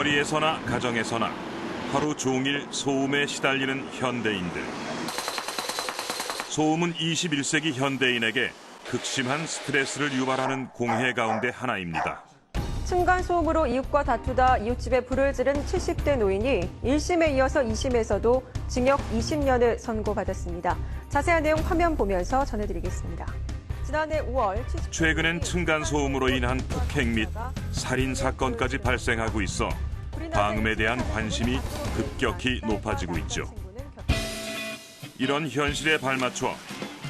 일거리에서나 가정에서나 하루 종일 소음에 시달리는 현대인들. 소음은 21세기 현대인에게 극심한 스트레스를 유발하는 공해 가운데 하나입니다. 층간소음으로 이웃과 다투다 이웃집에 불을 지른 70대 노인이 1심에 이어서 2심에서도 징역 20년을 선고받았습니다. 자세한 내용 화면 보면서 전해드리겠습니다. 지난해 5월 최근엔 층간소음으로 인한 폭행 및 살인 사건까지 발생하고 있어 방음에 대한 관심이 급격히 높아지고 있죠. 이런 현실에 발맞춰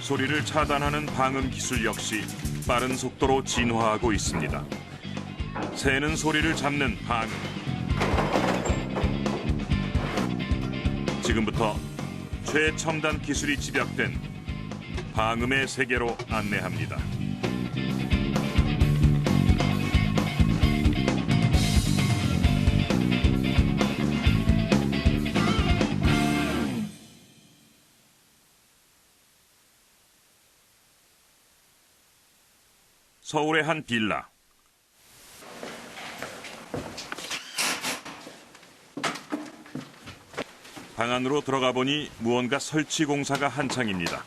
소리를 차단하는 방음 기술 역시 빠른 속도로 진화하고 있습니다. 새는 소리를 잡는 방음. 지금부터 최첨단 기술이 집약된 방음의 세계로 안내합니다. 서울의 한 빌라. 방 안으로 들어가 보니 무언가 설치 공사가 한창입니다.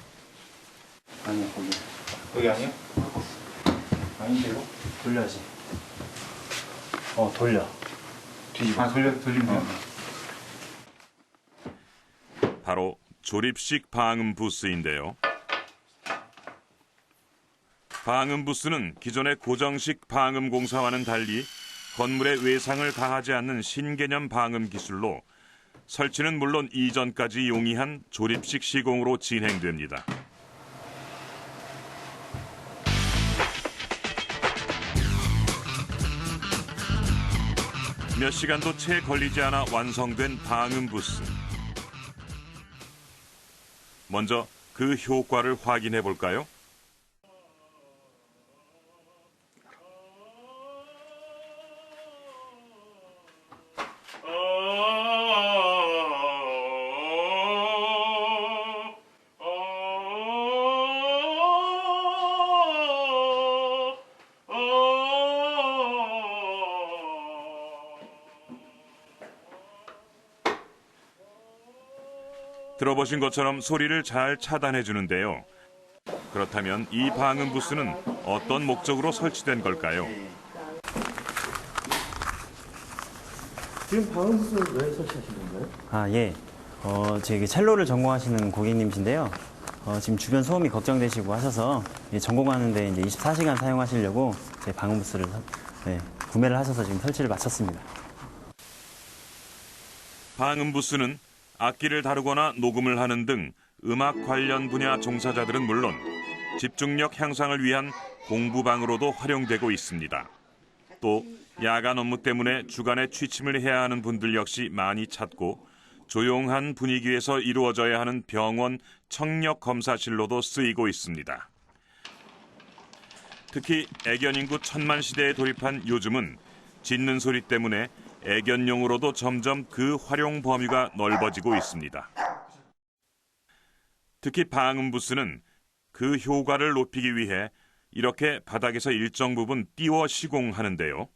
아니요, 거기. 여기 아니요? 아닌데요? 돌려야지. 돌려. 뒤집어. 돌리면 돼요. 바로 조립식 방음 부스인데요. 방음 부스는 기존의 고정식 방음 공사와는 달리 건물의 외상을 가하지 않는 신개념 방음 기술로 설치는 물론 이전까지 용이한 조립식 시공으로 진행됩니다. 몇 시간도 채 걸리지 않아 완성된 방음 부스. 먼저 그 효과를 확인해 볼까요? 들어보신 것처럼 소리를 잘 차단해 주는데요. 그렇다면 이 방음 부스는 어떤 목적으로 설치된 걸까요? 지금 방음 부스를 왜 설치하신 건가요? 예. 저기 첼로를 전공하시는 고객님이신데요. 지금 주변 소음이 걱정되시고 하셔서 전공하는데 이제 24시간 사용하시려고 제 방음 부스를 구매를 하셔서 지금 설치를 마쳤습니다. 방음 부스는 악기를 다루거나 녹음을 하는 등 음악 관련 분야 종사자들은 물론 집중력 향상을 위한 공부방으로도 활용되고 있습니다. 또 야간 업무 때문에 주간에 취침을 해야 하는 분들 역시 많이 찾고 조용한 분위기에서 이루어져야 하는 병원 청력 검사실로도 쓰이고 있습니다. 특히 애견 인구 1000만 시대에 돌입한 요즘은 짖는 소리 때문에 애견용으로도 점점 그 활용 범위가 넓어지고 있습니다. 특히 방음 부스는 그 효과를 높이기 위해 이렇게 바닥에서 일정 부분 띄워 시공하는데요.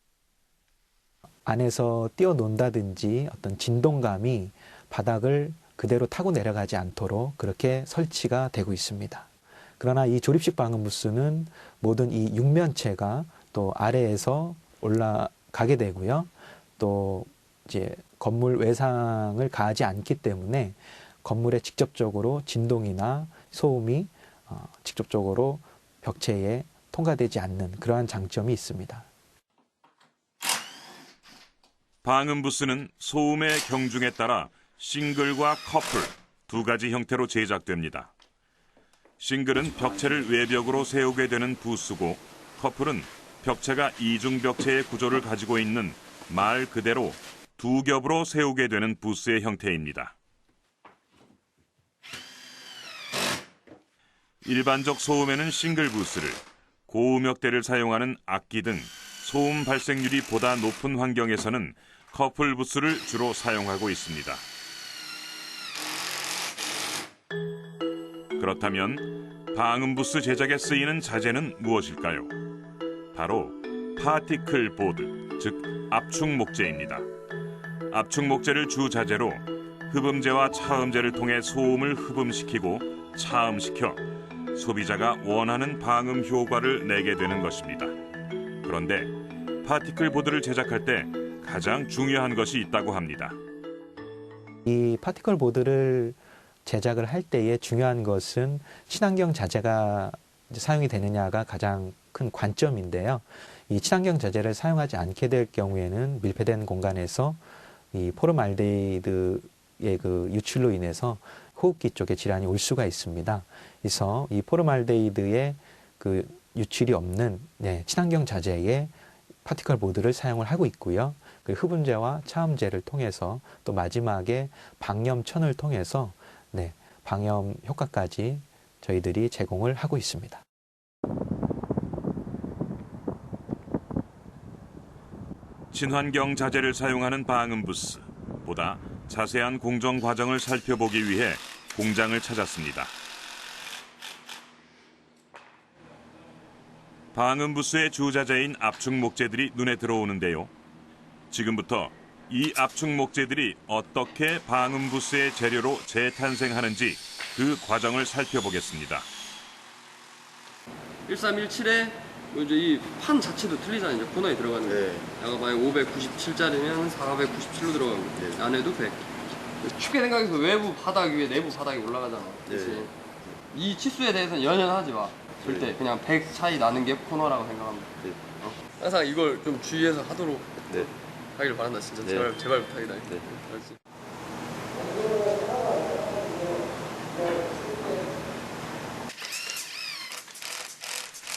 안에서 뛰어논다든지 어떤 진동감이 바닥을 그대로 타고 내려가지 않도록 그렇게 설치가 되고 있습니다. 그러나 이 조립식 방음 부스는 모든 이 육면체가 또 아래에서 올라가게 되고요. 또 이제 건물 외상을 가하지 않기 때문에 건물에 직접적으로 진동이나 소음이 직접적으로 벽체에 통과되지 않는 그러한 장점이 있습니다. 방음 부스는 소음의 경중에 따라 싱글과 커플 두 가지 형태로 제작됩니다. 싱글은 벽체를 외벽으로 세우게 되는 부스고 커플은 벽체가 이중벽체의 구조를 가지고 있는 말 그대로 두 겹으로 세우게 되는 부스의 형태입니다. 일반적 소음에는 싱글 부스를, 고음역대를 사용하는 악기 등 소음 발생률이 보다 높은 환경에서는 커플 부스를 주로 사용하고 있습니다. 그렇다면 방음 부스 제작에 쓰이는 자재는 무엇일까요? 바로 파티클 보드, 즉 압축 목재입니다. 압축목재를 주자재로 흡음재와 차음재를 통해 소음을 흡음시키고 차음시켜 소비자가 원하는 방음 효과를 내게 되는 것입니다. 그런데 파티클 보드를 제작할 때 가장 중요한 것이 있다고 합니다. 이 파티클 보드를 제작을 할 때에 중요한 것은 친환경 자재가 사용이 되느냐가 가장 큰 관점인데요. 이 친환경 자재를 사용하지 않게 될 경우에는 밀폐된 공간에서 이 포름알데히드의 그 유출로 인해서 호흡기 쪽에 질환이 올 수가 있습니다. 그래서 이 포름알데히드의 그 유출이 없는 친환경 자재의 파티클 보드를 사용을 하고 있고요. 그리고 흡음재와 차음재를 통해서 또 마지막에 방염천을 통해서 방염 효과까지 저희들이 제공을 하고 있습니다. 친환경 자재를 사용하는 방음 부스. 보다 자세한 공정 과정을 살펴보기 위해 공장을 찾았습니다. 방음 부스의 주자재인 압축 목재들이 눈에 들어오는데요. 지금부터 이 압축 목재들이 어떻게 방음 부스의 재료로 재탄생하는지 그 과정을 살펴보겠습니다. 1317에 이제 이 판 자체도 틀리잖아요. 이제 코너에 들어가는 거. 야가 만약 597짜리면 497로 들어갑니다. 안에도 100. 쉽게 생각해서 외부 바닥 위에 내부 바닥이 올라가잖아. 대신 이 치수에 대해서는 연연하지 마. 절대 그냥 100 차이 나는 게 코너라고 생각합니다. 항상 이걸 좀 주의해서 하도록 하기를 바란다. 진짜 제발 부탁이다. 알았지?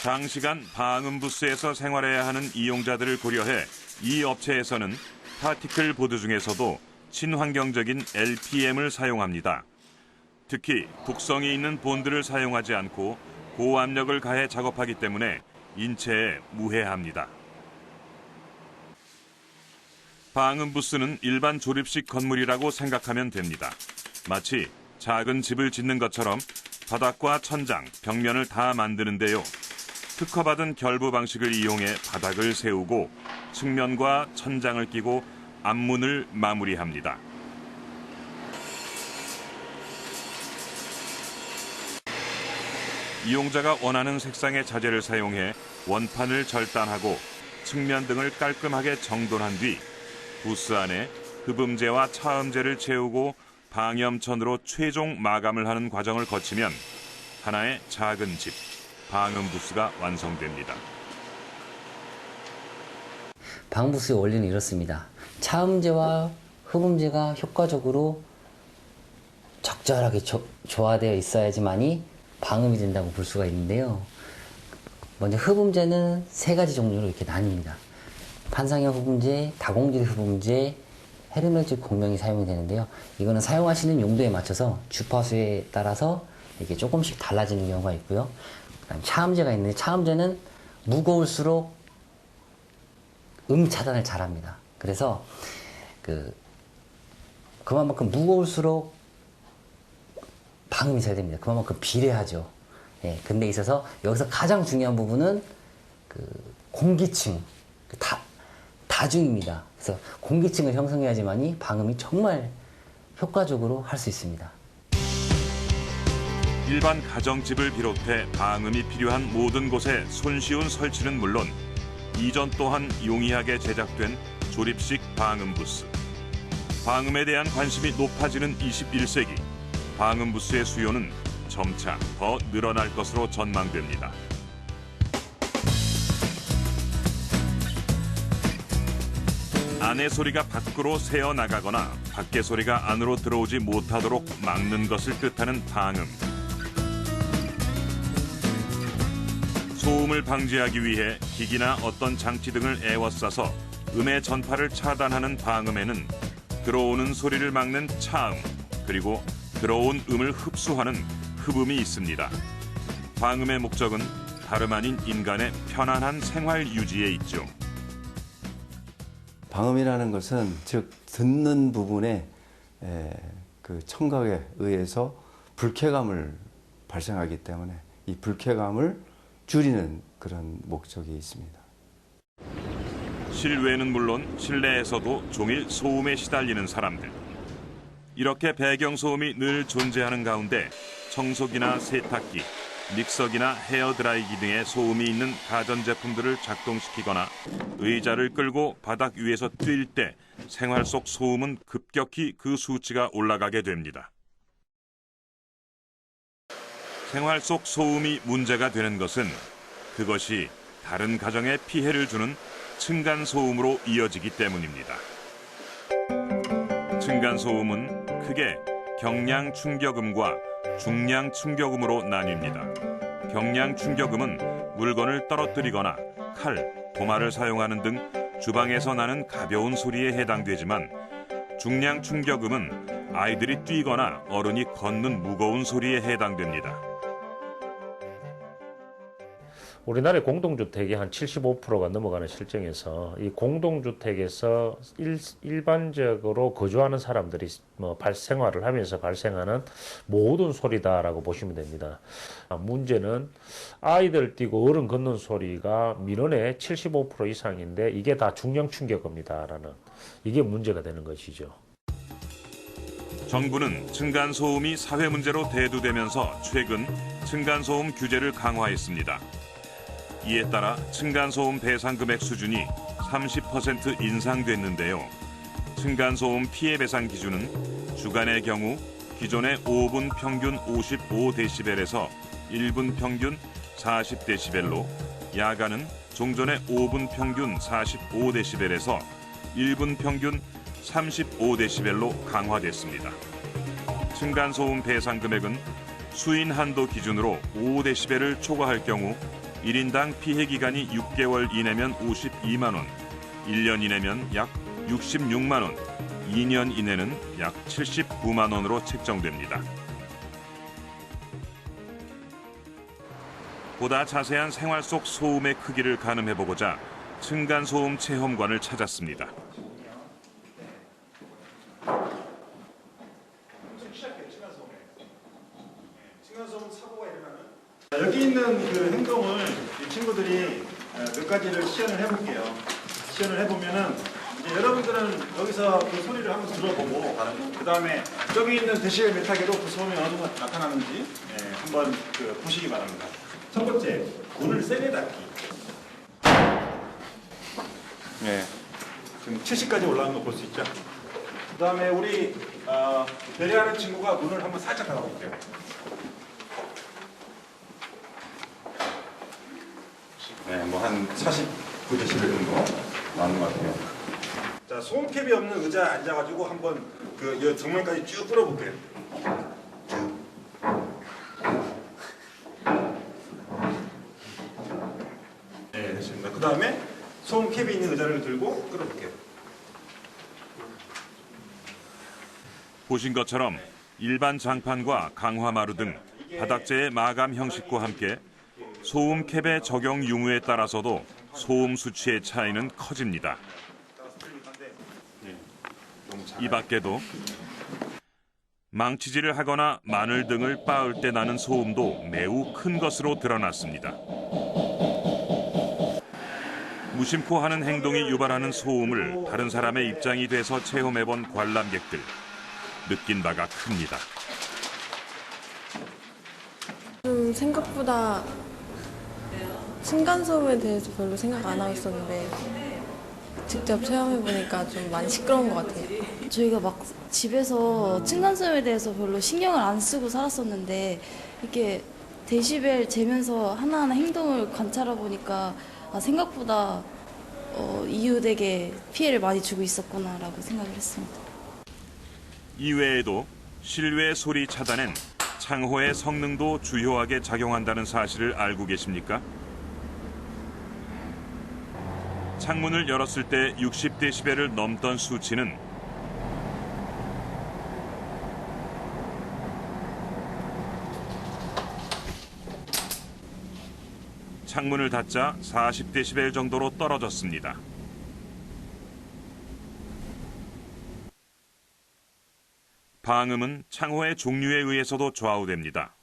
장시간 방음 부스에서 생활해야 하는 이용자들을 고려해 이 업체에서는 파티클 보드 중에서도 친환경적인 LPM을 사용합니다. 특히 독성이 있는 본드를 사용하지 않고 고압력을 가해 작업하기 때문에 인체에 무해합니다. 방음 부스는 일반 조립식 건물이라고 생각하면 됩니다. 마치 작은 집을 짓는 것처럼 바닥과 천장, 벽면을 다 만드는데요. 특허받은 결부 방식을 이용해 바닥을 세우고 측면과 천장을 끼고 앞문을 마무리합니다. 이용자가 원하는 색상의 자재를 사용해 원판을 절단하고 측면 등을 깔끔하게 정돈한 뒤 부스 안에 흡음재와 차음재를 채우고 방염천으로 최종 마감을 하는 과정을 거치면 하나의 작은 집, 방음 부스가 완성됩니다. 방음 부스의 원리는 이렇습니다. 차음재와 흡음재가 효과적으로 적절하게 조화되어 있어야지만이 방음이 된다고 볼 수가 있는데요. 먼저 흡음재는 세 가지 종류로 이렇게 나뉩니다. 판상형 흡음재, 다공질 흡음재, 헤르메스 공명이 사용이 되는데요. 이거는 사용하시는 용도에 맞춰서 주파수에 따라서 이게 조금씩 달라지는 경우가 있고요. 그다음 차음재가 있는데 차음재는 무거울수록 차단을 잘합니다. 그래서 그만큼 무거울수록 방음이 잘 됩니다. 그만큼 비례하죠. 근데 있어서 여기서 가장 중요한 부분은 공기층, 다중입니다. 그래서 공기층을 형성해야지만이 방음이 정말 효과적으로 할 수 있습니다. 일반 가정집을 비롯해 방음이 필요한 모든 곳에 손쉬운 설치는 물론 이전 또한 용이하게 제작된 조립식 방음 부스. 방음에 대한 관심이 높아지는 21세기. 방음 부스의 수요는 점차 더 늘어날 것으로 전망됩니다. 안의 소리가 밖으로 새어나가거나 밖의 소리가 안으로 들어오지 못하도록 막는 것을 뜻하는 방음. 소음을 방지하기 위해 기기나 어떤 장치 등을 에워싸서 음의 전파를 차단하는 방음에는 들어오는 소리를 막는 차음, 그리고 들어온 음을 흡수하는 흡음이 있습니다. 방음의 목적은 다름 아닌 인간의 편안한 생활 유지에 있죠. 방음이라는 것은 즉 듣는 부분에 그 청각에 의해서 불쾌감을 발생하기 때문에 이 불쾌감을 줄이는 그런 목적이 있습니다. 실외는 물론 실내에서도 종일 소음에 시달리는 사람들. 이렇게 배경소음이 늘 존재하는 가운데 청소기나 세탁기, 믹서기나 헤어드라이기 등의 소음이 있는 가전제품들을 작동시키거나 의자를 끌고 바닥 위에서 뛸 때 생활 속 소음은 급격히 그 수치가 올라가게 됩니다. 생활 속 소음이 문제가 되는 것은 그것이 다른 가정에 피해를 주는 층간소음으로 이어지기 때문입니다. 층간소음은 크게 경량 충격음과 중량 충격음으로 나뉩니다. 경량 충격음은 물건을 떨어뜨리거나 칼, 도마를 사용하는 등 주방에서 나는 가벼운 소리에 해당되지만 중량 충격음은 아이들이 뛰거나 어른이 걷는 무거운 소리에 해당됩니다. 우리나라의 공동주택이 한 75%가 넘어가는 실정에서 이 공동주택에서 일반적으로 거주하는 사람들이 생활을 하면서 발생하는 모든 소리다라고 보시면 됩니다. 문제는 아이들 뛰고 어른 걷는 소리가 민원의 75% 이상인데 이게 다 중량 충격입니다라는 이게 문제가 되는 것이죠. 정부는 층간소음이 사회 문제로 대두되면서 최근 층간소음 규제를 강화했습니다. 이에 따라 층간소음 배상 금액 수준이 30% 인상됐는데요. 층간소음 피해 배상 기준은 주간의 경우 기존의 5분 평균 55데시벨에서 1분 평균 40데시벨로, 야간은 종전의 5분 평균 45데시벨에서 1분 평균 35데시벨로 강화됐습니다. 층간소음 배상 금액은 수인 한도 기준으로 5데시벨을 초과할 경우 1인당 피해 기간이 6개월 이내면 52만 원, 1년 이내면 약 66만 원, 2년 이내는 약 79만 원으로 책정됩니다. 보다 자세한 생활 속 소음의 크기를 가늠해보고자 층간소음 체험관을 찾았습니다. 여기 있는 그 행동을 이 친구들이 몇 가지를 시연을 해볼게요. 시연을 해보면은 이제 여러분들은 여기서 그 소리를 한번 들어보고 그 다음에 저기 있는 데시벨 메타기로 그 소음이 어느 정도 나타나는지 한번 그 보시기 바랍니다. 첫 번째, 문을 세게 닫기. 지금 70까지 올라간 거 볼 수 있죠? 그 다음에 우리 배려하는 친구가 문을 한번 살짝 닫아볼게요. 뭐 한 49데시벨 정도 나오는 것 같아요. 자, 소음캡이 없는 의자에 앉아가지고 한번 그 정면까지 쭉 끌어볼게요. 네, 됐습니다. 그 다음에 소음캡이 있는 의자를 들고 끌어볼게요. 보신 것처럼 일반 장판과 강화마루 등 바닥재의 마감 형식과 함께 소음 캡의 적용 유무에 따라서도 소음 수치의 차이는 커집니다. 이 밖에도 망치질을 하거나 마늘 등을 빻을 때 나는 소음도 매우 큰 것으로 드러났습니다. 무심코 하는 행동이 유발하는 소음을 다른 사람의 입장이 돼서 체험해본 관람객들. 느낀 바가 큽니다. 생각보다 층간소음에 대해서 별로 생각 안 하고 있었는데 직접 체험해보니까 좀 많이 시끄러운 것 같아요. 저희가 막 집에서 층간소음에 대해서 별로 신경을 안 쓰고 살았었는데 이렇게 데시벨 재면서 하나하나 행동을 관찰해 보니까 생각보다 이웃에게 피해를 많이 주고 있었구나라고 생각을 했습니다. 이외에도 실외 소리 차단엔 창호의 성능도 주요하게 작용한다는 사실을 알고 계십니까? 창문을 열었을 때 60데시벨을 넘던 수치는 창문을 닫자 40데시벨 정도로 떨어졌습니다. 방음은 창호의 종류에 의해서도 좌우됩니다.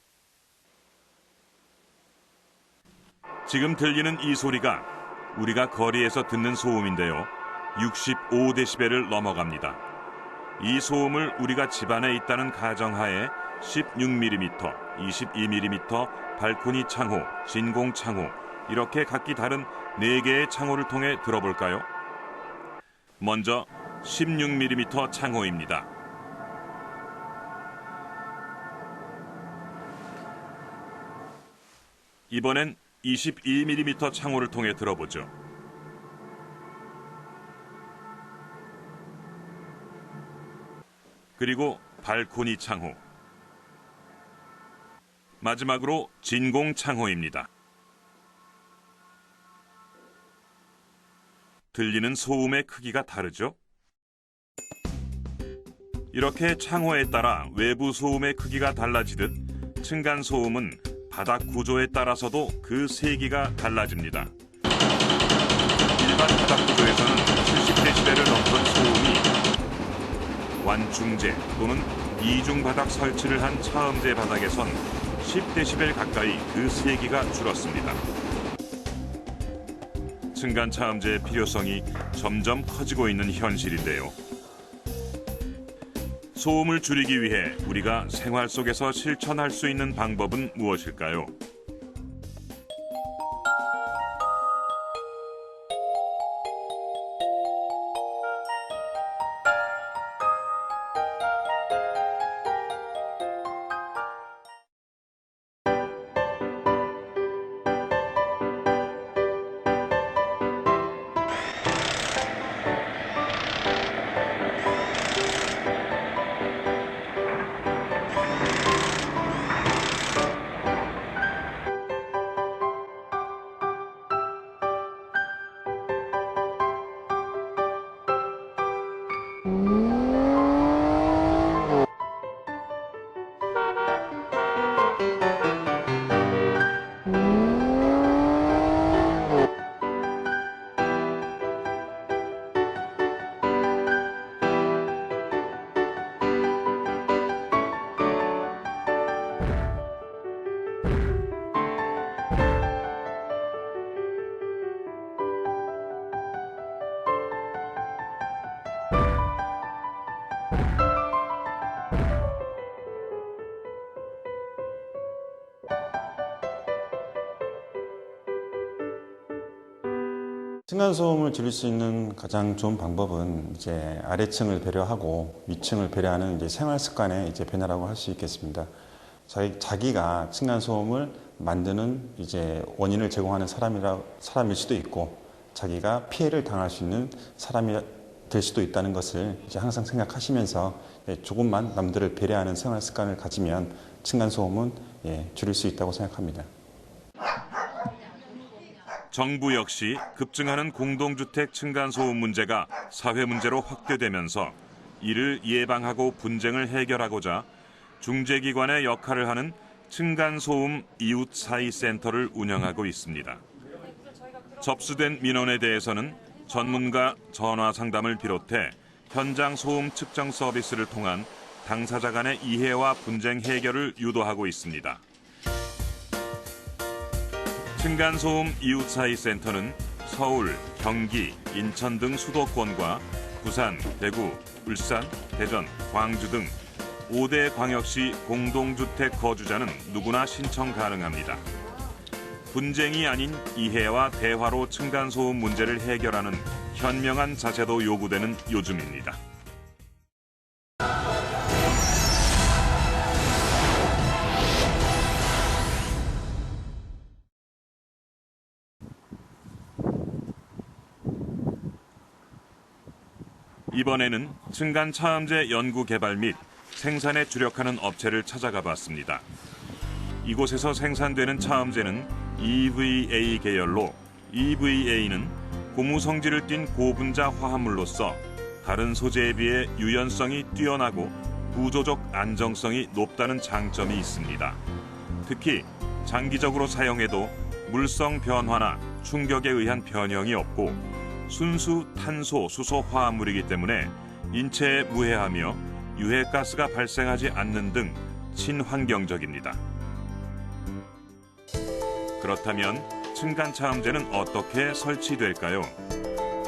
지금 들리는 이 소리가 우리가 거리에서 듣는 소음인데요. 65데시벨을 넘어갑니다. 이 소음을 우리가 집안에 있다는 가정하에 16mm, 22mm, 발코니 창호, 진공 창호 이렇게 각기 다른 4개의 창호를 통해 들어볼까요? 먼저 16mm 창호입니다. 이번엔 22mm 창호를 통해 들어보죠. 그리고 발코니 창호. 마지막으로 진공 창호입니다. 들리는 소음의 크기가 다르죠? 이렇게 창호에 따라 외부 소음의 크기가 달라지듯 층간 소음은 바닥 구조에 따라서도 그 세기가 달라집니다. 일반 바닥 구조에서는 70데시벨을 넘던 소음이 완충제 또는 이중 바닥 설치를 한 차음제 바닥에선 10데시벨 가까이 그 세기가 줄었습니다. 층간 차음제의 필요성이 점점 커지고 있는 현실인데요. 소음을 줄이기 위해 우리가 생활 속에서 실천할 수 있는 방법은 무엇일까요? 층간소음을 줄일 수 있는 가장 좋은 방법은 이제 아래층을 배려하고 위층을 배려하는 이제 생활 습관의 이제 변화라고 할 수 있겠습니다. 자기가 층간소음을 만드는 이제 원인을 제공하는 사람일 수도 있고 자기가 피해를 당할 수 있는 사람이 될 수도 있다는 것을 이제 항상 생각하시면서 조금만 남들을 배려하는 생활 습관을 가지면 층간소음은 줄일 수 있다고 생각합니다. 정부 역시 급증하는 공동주택 층간소음 문제가 사회 문제로 확대되면서 이를 예방하고 분쟁을 해결하고자 중재기관의 역할을 하는 층간소음 이웃사이센터를 운영하고 있습니다. 접수된 민원에 대해서는 전문가 전화 상담을 비롯해 현장 소음 측정 서비스를 통한 당사자 간의 이해와 분쟁 해결을 유도하고 있습니다. 층간소음 이웃사이센터는 서울, 경기, 인천 등 수도권과 부산, 대구, 울산, 대전, 광주 등 5대 광역시 공동주택 거주자는 누구나 신청 가능합니다. 분쟁이 아닌 이해와 대화로 층간소음 문제를 해결하는 현명한 자세도 요구되는 요즘입니다. 이번에는 층간 차음제 연구 개발 및 생산에 주력하는 업체를 찾아가 봤습니다. 이곳에서 생산되는 차음제는 EVA 계열로 EVA는 고무 성질을 띤 고분자 화합물로서 다른 소재에 비해 유연성이 뛰어나고 구조적 안정성이 높다는 장점이 있습니다. 특히 장기적으로 사용해도 물성 변화나 충격에 의한 변형이 없고 순수 탄소 수소 화합물이기 때문에 인체에 무해하며 유해가스가 발생하지 않는 등 친환경적입니다. 그렇다면 층간차음제는 어떻게 설치될까요?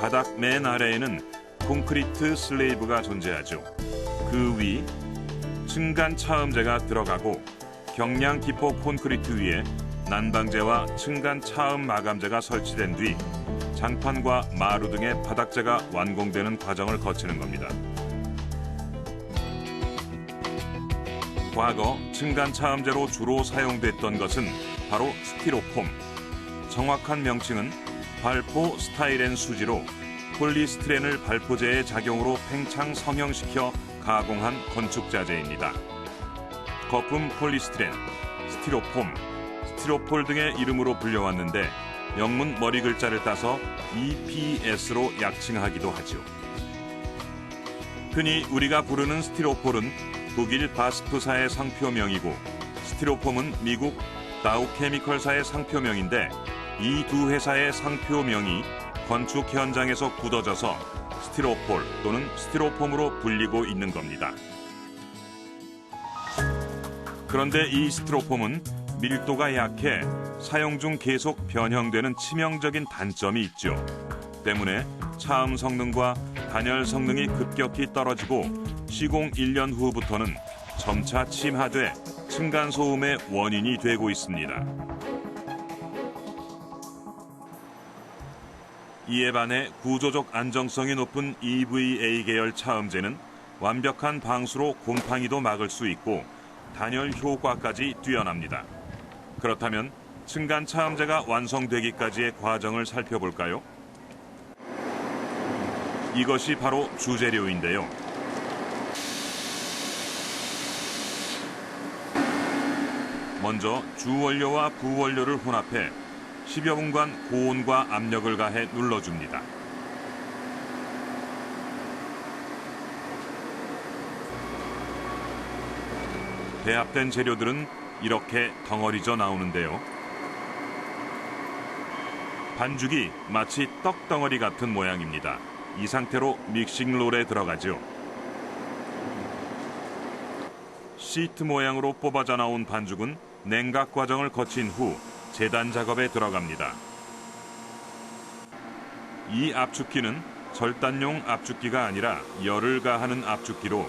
바닥 맨 아래에는 콘크리트 슬레이브가 존재하죠. 그 위 층간차음제가 들어가고 경량 기포 콘크리트 위에 난방제와 층간차음 마감제가 설치된 뒤 장판과 마루 등의 바닥재가 완공되는 과정을 거치는 겁니다. 과거 층간차음제로 주로 사용됐던 것은 바로 스티로폼. 정확한 명칭은 발포 스타일렌 수지로 폴리스티렌을 발포제의 작용으로 팽창 성형시켜 가공한 건축자재입니다. 거품 폴리스티렌, 스티로폼, 스티로폴 등의 이름으로 불려왔는데 영문 머리 글자를 따서 EPS로 약칭하기도 하죠. 흔히 우리가 부르는 스티로폴은 독일 바스프사의 상표명이고 스티로폼은 미국 다우케미컬사의 상표명인데 이 두 회사의 상표명이 건축 현장에서 굳어져서 스티로폴 또는 스티로폼으로 불리고 있는 겁니다. 그런데 이 스티로폼은 밀도가 약해 사용 중 계속 변형되는 치명적인 단점이 있죠. 때문에 차음 성능과 단열 성능이 급격히 떨어지고 시공 1년 후부터는 점차 침하돼 층간소음의 원인이 되고 있습니다. 이에 반해 구조적 안정성이 높은 EVA 계열 차음제는 완벽한 방수로 곰팡이도 막을 수 있고 단열 효과까지 뛰어납니다. 그렇다면 층간 차음제가 완성되기까지의 과정을 살펴볼까요? 이것이 바로 주재료인데요. 먼저 주원료와 부원료를 혼합해 10여 분간 고온과 압력을 가해 눌러줍니다. 배합된 재료들은 이렇게 덩어리져 나오는데요. 반죽이 마치 떡덩어리 같은 모양입니다. 이 상태로 믹싱롤에 들어가죠. 시트 모양으로 뽑아져 나온 반죽은 냉각 과정을 거친 후 재단 작업에 들어갑니다. 이 압축기는 절단용 압축기가 아니라 열을 가하는 압축기로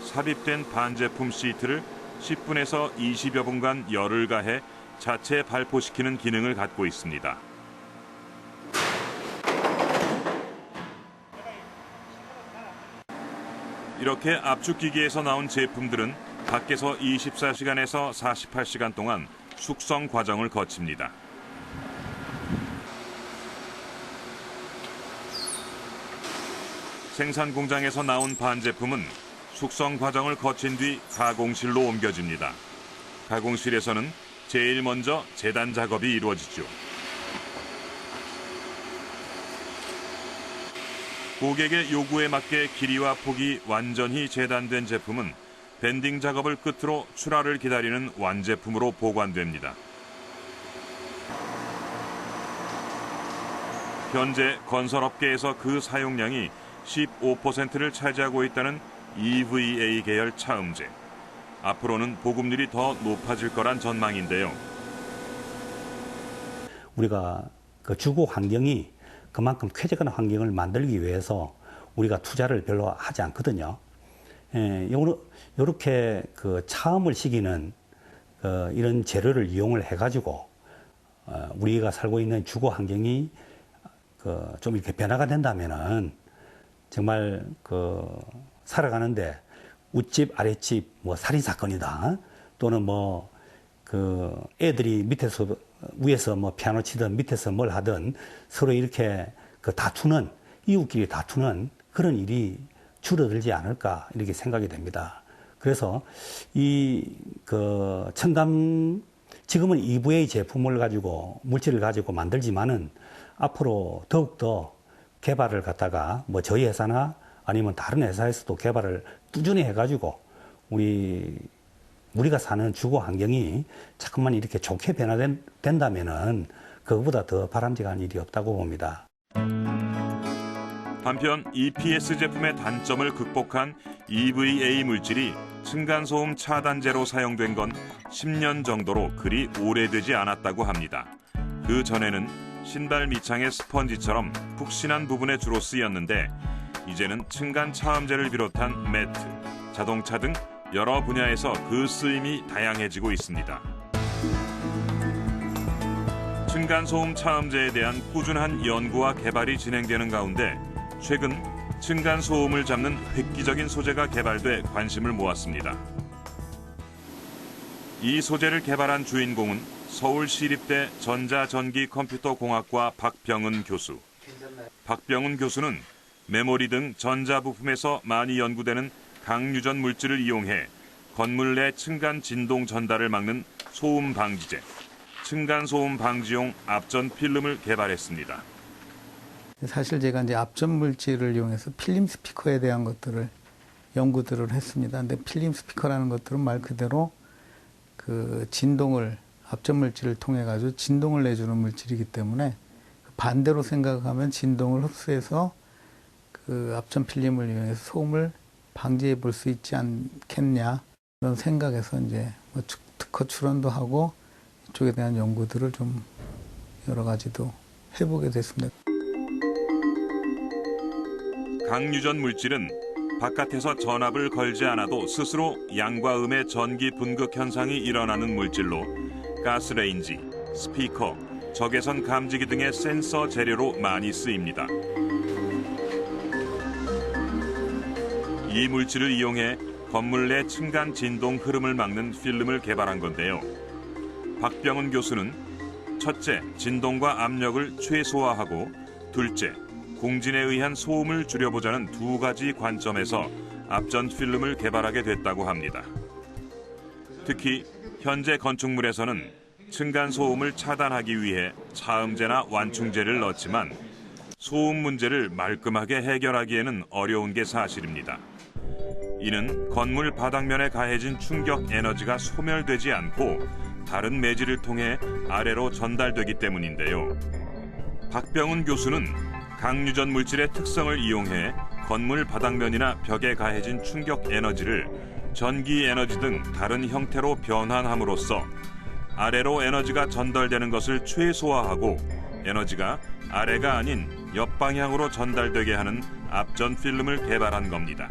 삽입된 반제품 시트를 10분에서 20여 분간 열을 가해 자체 발포시키는 기능을 갖고 있습니다. 이렇게 압축기기에서 나온 제품들은 밖에서 24시간에서 48시간 동안 숙성 과정을 거칩니다. 생산 공장에서 나온 반제품은 숙성 과정을 거친 뒤 가공실로 옮겨집니다. 가공실에서는 제일 먼저 재단 작업이 이루어지죠. 고객의 요구에 맞게 길이와 폭이 완전히 재단된 제품은 밴딩 작업을 끝으로 출하를 기다리는 완제품으로 보관됩니다. 현재 건설업계에서 그 사용량이 15%를 차지하고 있다는 EVA 계열 차음제. 앞으로는 보급률이 더 높아질 거란 전망인데요. 우리가 그 주거 환경이 그만큼 쾌적한 환경을 만들기 위해서 우리가 투자를 별로 하지 않거든요. 이렇게 그 차음을 시키는 이런 재료를 이용을 해가지고 우리가 살고 있는 주거 환경이 좀 이렇게 변화가 된다면은 정말 살아가는데 윗집 아랫집 뭐 살인 사건이다 또는 애들이 위에서 피아노 치든 밑에서 뭘 하든 서로 이렇게 다투는 이웃끼리 다투는 그런 일이 줄어들지 않을까 이렇게 생각이 됩니다. 그래서 첨단 지금은 EVA 제품을 가지고 물질을 가지고 만들지만은 앞으로 더욱더 개발을 갖다가 저희 회사나 아니면 다른 회사에서도 개발을 꾸준히 해가지고 우리가 사는 주거 환경이 자꾸만 이렇게 좋게 변화된다면은 그거보다 더 바람직한 일이 없다고 봅니다. 한편 EPS 제품의 단점을 극복한 EVA 물질이 층간소음 차단제로 사용된 건 10년 정도로 그리 오래되지 않았다고 합니다. 그 전에는 신발 밑창의 스펀지처럼 푹신한 부분에 주로 쓰였는데 이제는 층간 차음제를 비롯한 매트, 자동차 등 여러 분야에서 그 쓰임이 다양해지고 있습니다. 층간소음 차음제에 대한 꾸준한 연구와 개발이 진행되는 가운데 최근 층간소음을 잡는 획기적인 소재가 개발돼 관심을 모았습니다. 이 소재를 개발한 주인공은 서울시립대 전자전기컴퓨터공학과 박병은 교수. 박병은 교수는 메모리 등 전자부품에서 많이 연구되는 강유전 물질을 이용해 건물 내 층간 진동 전달을 막는 소음 방지제, 층간소음 방지용 압전 필름을 개발했습니다. 사실 제가 이제 압전 물질을 이용해서 필름 스피커에 대한 것들을 연구들을 했습니다. 근데 필름 스피커라는 것들은 말 그대로 그 진동을 압전 물질을 통해 가지고 진동을 내주는 물질이기 때문에 반대로 생각하면 진동을 흡수해서 그 압전 필름을 이용해서 소음을 방지해 볼 수 있지 않겠냐 그런 생각에서 이제 뭐 특허 출원도 하고 이쪽에 대한 연구들을 좀 여러 가지도 해보게 됐습니다. 강유전 물질은 바깥에서 전압을 걸지 않아도 스스로 양과 음의 전기 분극 현상이 일어나는 물질로 가스레인지, 스피커, 적외선 감지기 등의 센서 재료로 많이 쓰입니다. 이 물질을 이용해 건물 내 층간 진동 흐름을 막는 필름을 개발한 건데요. 박병은 교수는 첫째, 진동과 압력을 최소화하고 둘째, 공진에 의한 소음을 줄여보자는 두 가지 관점에서 압전 필름을 개발하게 됐다고 합니다. 특히 현재 건축물에서는 층간소음을 차단하기 위해 차음제나 완충제를 넣지만 소음 문제를 말끔하게 해결하기에는 어려운 게 사실입니다. 이는 건물 바닥면에 가해진 충격 에너지가 소멸되지 않고 다른 매질을 통해 아래로 전달되기 때문인데요. 박병은 교수는 강유전 물질의 특성을 이용해 건물 바닥면이나 벽에 가해진 충격 에너지를 전기 에너지 등 다른 형태로 변환함으로써 아래로 에너지가 전달되는 것을 최소화하고 에너지가 아래가 아닌 옆방향으로 전달되게 하는 압전 필름을 개발한 겁니다.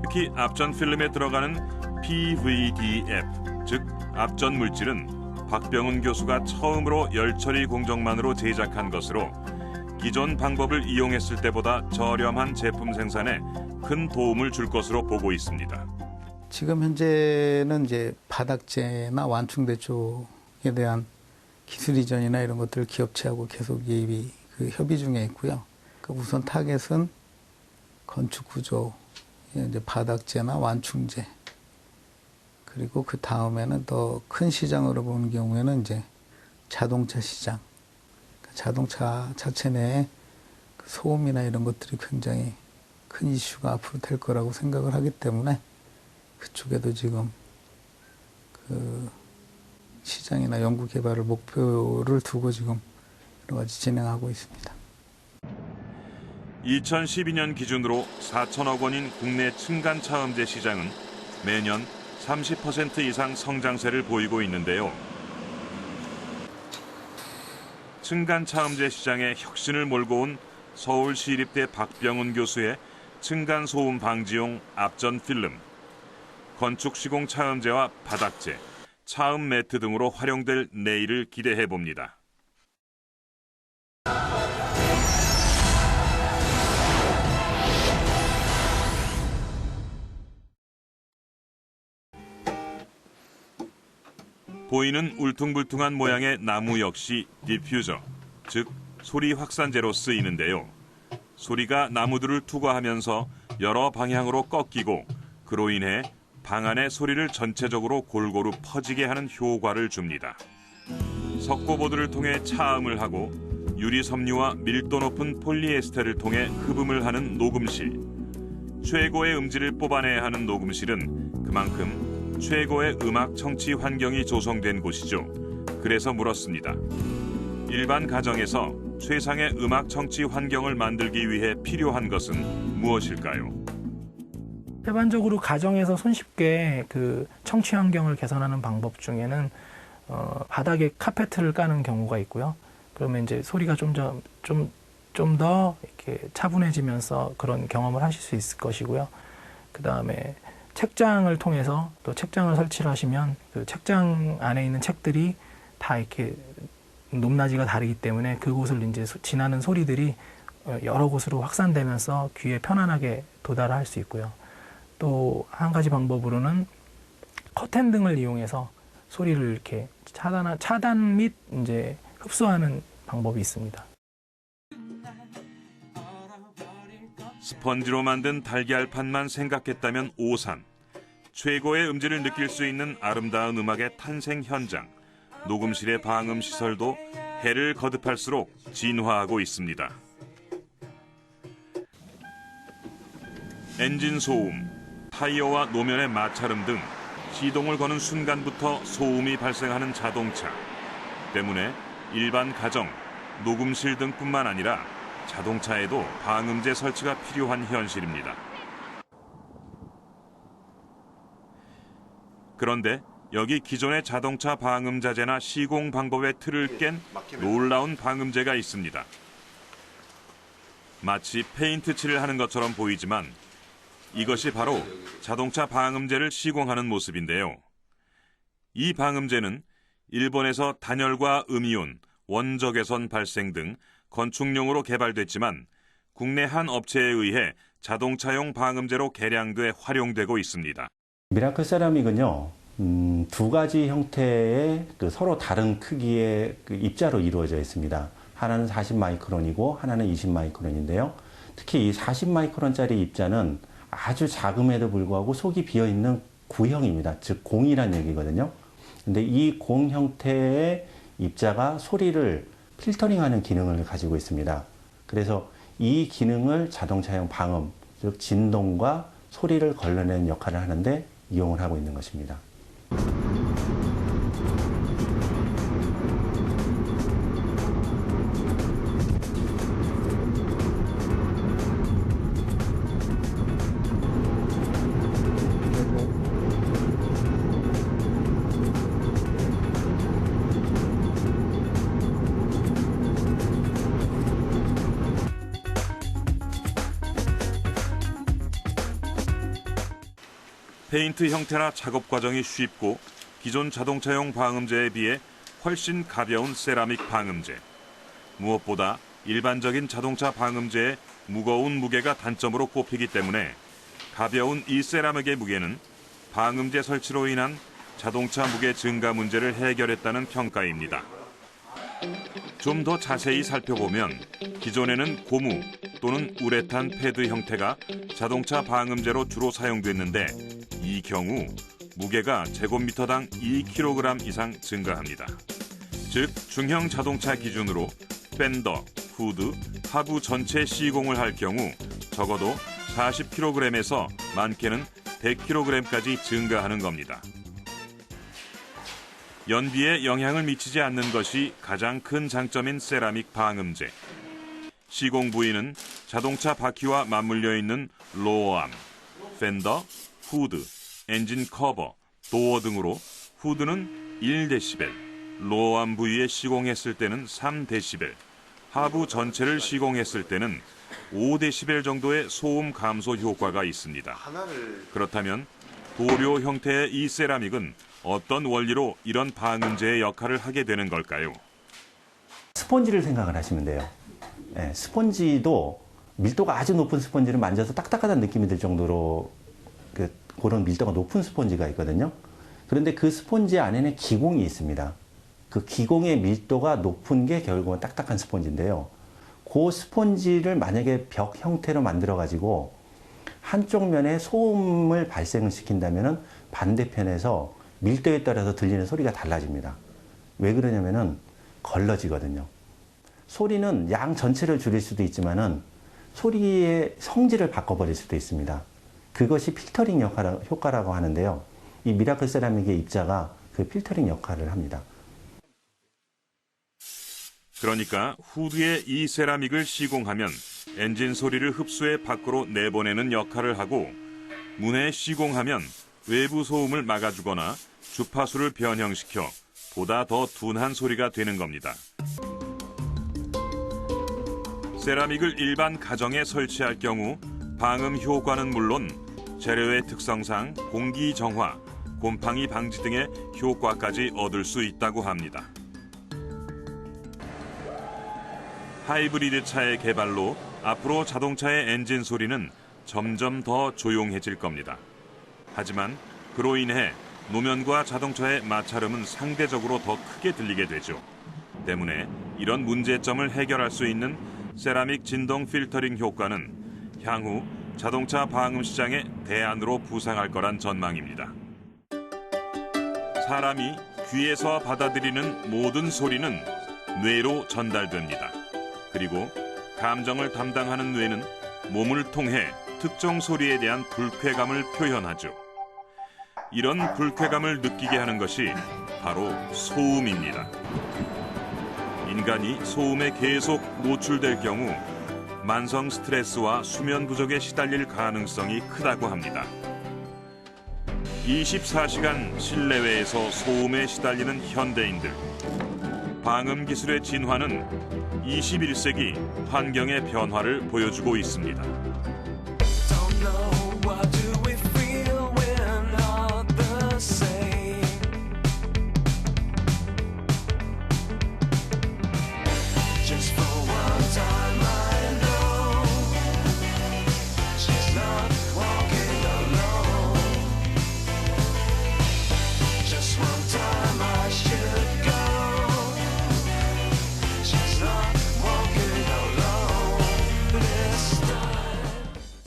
특히 압전 필름에 들어가는 PVDF, 즉 압전 물질은 박병은 교수가 처음으로 열처리 공정만으로 제작한 것으로 기존 방법을 이용했을 때보다 저렴한 제품 생산에 큰 도움을 줄 것으로 보고 있습니다. 지금 현재는 이제 바닥재나 완충대 쪽에 대한 기술 이전이나 이런 것들을 기업체하고 계속 협의 중에 있고요. 우선 타겟은 건축 구조, 이제 바닥재나 완충재. 그리고 그 다음에는 더 큰 시장으로 보는 경우에는 이제 자동차 시장. 자동차 자체 내에 그 소음이나 이런 것들이 굉장히 큰 이슈가 앞으로 될 거라고 생각을 하기 때문에 그쪽에도 지금 그 시장이나 연구 개발을 목표를 두고 지금 여러 가지 진행하고 있습니다. 2012년 기준으로 4천억 원인 국내 층간 차음제 시장은 매년 30% 이상 성장세를 보이고 있는데요. 층간 차음제 시장에 혁신을 몰고 온 서울시립대 박병은 교수의 층간 소음 방지용 압전 필름, 건축 시공 차음제와 바닥재, 차음 매트 등으로 활용될 내일을 기대해 봅니다. 보이는 울퉁불퉁한 모양의 나무 역시 디퓨저, 즉 소리 확산제로 쓰이는데요. 소리가 나무들을 투과하면서 여러 방향으로 꺾이고 그로 인해 방 안의 소리를 전체적으로 골고루 퍼지게 하는 효과를 줍니다. 석고보드를 통해 차음을 하고 유리 섬유와 밀도 높은 폴리에스테를 통해 흡음을 하는 녹음실. 최고의 음질을 뽑아내야 하는 녹음실은 그만큼 최고의 음악 청취 환경이 조성된 곳이죠. 그래서 물었습니다. 일반 가정에서 최상의 음악 청취 환경을 만들기 위해 필요한 것은 무엇일까요? 일반적으로 가정에서 손쉽게 그 청취 환경을 개선하는 방법 중에는 바닥에 카페트를 까는 경우가 있고요. 그러면 이제 소리가 좀 더 이렇게 차분해지면서 그런 경험을 하실 수 있을 것이고요. 그 다음에 책장을 통해서 또 책장을 설치를 하시면 그 책장 안에 있는 책들이 다 이렇게 높낮이가 다르기 때문에 그곳을 이제 지나는 소리들이 여러 곳으로 확산되면서 귀에 편안하게 도달할 수 있고요. 또 한 가지 방법으로는 커튼 등을 이용해서 소리를 이렇게 차단 및 이제 흡수하는 방법이 있습니다. 스펀지로 만든 달걀판만 생각했다면 오산. 최고의 음질을 느낄 수 있는 아름다운 음악의 탄생 현장. 녹음실의 방음 시설도 해를 거듭할수록 진화하고 있습니다. 엔진 소음, 타이어와 노면의 마찰음 등 시동을 거는 순간부터 소음이 발생하는 자동차 때문에 일반 가정, 녹음실 등뿐만 아니라 자동차에도 방음제 설치가 필요한 현실입니다. 그런데 여기 기존의 자동차 방음 자재나 시공 방법의 틀을 깬 놀라운 방음제가 있습니다. 마치 페인트 칠을 하는 것처럼 보이지만 이것이 바로 자동차 방음제를 시공하는 모습인데요. 이 방음제는 일본에서 단열과 음이온, 원적외선 발생 등 건축용으로 개발됐지만 국내 한 업체에 의해 자동차용 방음제로 개량돼 활용되고 있습니다. 미라클 세라믹은요, 두 가지 형태의 서로 다른 크기의 입자로 이루어져 있습니다. 하나는 40마이크론이고 하나는 20마이크론인데요. 특히 이 40마이크론짜리 입자는 아주 작음에도 불구하고 속이 비어있는 구형입니다. 즉 공이란 얘기거든요. 근데 이 공 형태의 입자가 소리를 필터링하는 기능을 가지고 있습니다. 그래서 이 기능을 자동차용 방음, 즉 진동과 소리를 걸러내는 역할을 하는데 이용을 하고 있는 것입니다. 페인트 형태나 작업 과정이 쉽고 기존 자동차용 방음제에 비해 훨씬 가벼운 세라믹 방음제. 무엇보다 일반적인 자동차 방음제의 무거운 무게가 단점으로 꼽히기 때문에 가벼운 이 세라믹의 무게는 방음제 설치로 인한 자동차 무게 증가 문제를 해결했다는 평가입니다. 좀 더 자세히 살펴보면 기존에는 고무 또는 우레탄 패드 형태가 자동차 방음제로 주로 사용됐는데 이 경우 무게가 제곱미터당 2kg 이상 증가합니다. 즉 중형 자동차 기준으로 팬더, 후드, 하부 전체 시공을 할 경우 적어도 40kg에서 많게는 100kg까지 증가하는 겁니다. 연비에 영향을 미치지 않는 것이 가장 큰 장점인 세라믹 방음제. 시공 부위는 자동차 바퀴와 맞물려 있는 로어암, 팬더, 후드, 엔진 커버, 도어 등으로 후드는 1dB, 로어암 부위에 시공했을 때는 3dB, 하부 전체를 시공했을 때는 5dB 정도의 소음 감소 효과가 있습니다. 그렇다면 도료 형태의 이 세라믹은 어떤 원리로 이런 방음제의 역할을 하게 되는 걸까요? 스펀지를 생각을 하시면 돼요. 네, 스펀지도 밀도가 아주 높은 스펀지를 만져서 딱딱하다는 느낌이 들 정도로 그런 밀도가 높은 스펀지가 있거든요. 그런데 그 스펀지 안에는 기공이 있습니다. 그 기공의 밀도가 높은 게 결국은 딱딱한 스펀지인데요. 그 스펀지를 만약에 벽 형태로 만들어 가지고 한쪽 면에 소음을 발생을 시킨다면 반대편에서 밀도에 따라서 들리는 소리가 달라집니다. 왜 그러냐면은 걸러지거든요. 소리는 양 전체를 줄일 수도 있지만은 소리의 성질을 바꿔버릴 수도 있습니다. 그것이 필터링 효과라고 하는데요. 이 미라클 세라믹의 입자가 그 필터링 역할을 합니다. 그러니까 후드에 이 세라믹을 시공하면 엔진 소리를 흡수해 밖으로 내보내는 역할을 하고 문에 시공하면 외부 소음을 막아주거나 주파수를 변형시켜 보다 더 둔한 소리가 되는 겁니다. 세라믹을 일반 가정에 설치할 경우 방음 효과는 물론 재료의 특성상 공기 정화, 곰팡이 방지 등의 효과까지 얻을 수 있다고 합니다. 하이브리드 차의 개발로 앞으로 자동차의 엔진 소리는 점점 더 조용해질 겁니다. 하지만 그로 인해 노면과 자동차의 마찰음은 상대적으로 더 크게 들리게 되죠. 때문에 이런 문제점을 해결할 수 있는 세라믹 진동 필터링 효과는 향후 자동차 방음 시장의 대안으로 부상할 거란 전망입니다. 사람이 귀에서 받아들이는 모든 소리는 뇌로 전달됩니다. 그리고 감정을 담당하는 뇌는 몸을 통해 특정 소리에 대한 불쾌감을 표현하죠. 이런 불쾌감을 느끼게 하는 것이 바로 소음입니다. 인간이 소음에 계속 노출될 경우 만성 스트레스와 수면 부족에 시달릴 가능성이 크다고 합니다. 24시간 실내외에서 소음에 시달리는 현대인들. 방음 기술의 진화는 21세기 환경의 변화를 보여주고 있습니다.